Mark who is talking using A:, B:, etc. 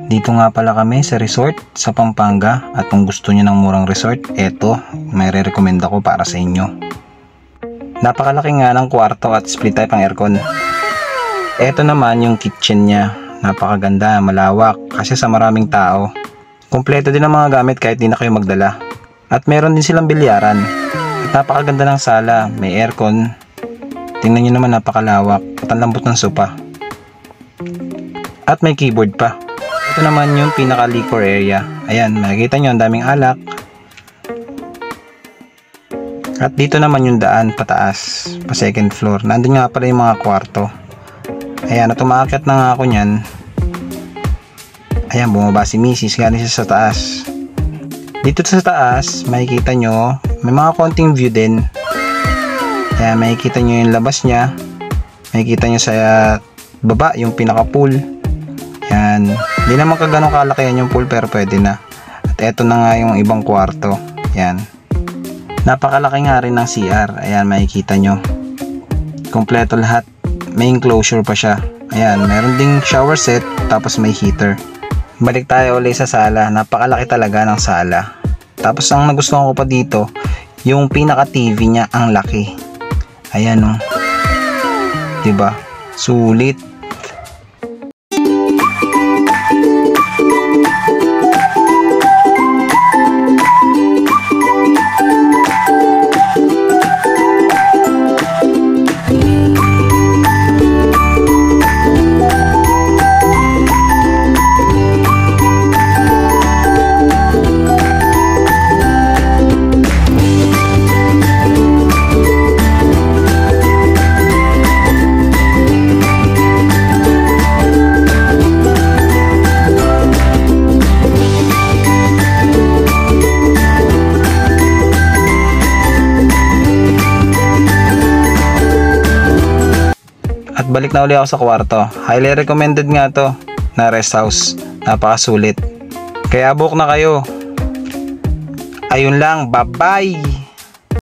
A: Dito nga pala kami sa resort sa Pampanga, at kung gusto niyo ng murang resort, eto, may re-recommend ako para sa inyo. Napakalaki nga ng kwarto at split type ang aircon. Eto naman yung kitchen niya, napakaganda, malawak kasi sa maraming tao. Kompleto din ang mga gamit kahit di na kayo magdala. At meron din silang bilyaran. At napakaganda ng sala, may aircon. Tingnan niyo naman, napakalawak at ang lambot ng sopa. At may keyboard pa. Ito naman yung pinaka liquor area. Ayan, makikita nyo ang daming alak. At dito naman yung daan pataas, pa second floor. Nandun nga pala yung mga kwarto. Ayan, at umakyat na nga ako nyan. Ayan, bumaba si Mrs. Galing siya sa taas. Dito sa taas, makikita nyo, may mga konting view din. Ayan, makikita nyo yung labas nya. Makikita nyo sa baba yung pinaka pool. Yan, hindi naman kagano'ng kalakihan yung pool pero pwede na. At eto na nga yung ibang kwarto. Yan, napakalaki nga rin ng CR. Ayan, makikita nyo, kompleto lahat, may enclosure pa siya. Ayan, meron ding shower set, tapos may heater. Balik tayo ulit sa sala, napakalaki talaga ng sala. Tapos ang nagustuhan ko pa dito, yung pinaka TV nya, ang laki. Ayan o, diba, sulit. At balik na uli ako sa kwarto. Highly recommended nga to na rest house. Napakasulit. Kaya book na kayo. Ayun lang, bye bye!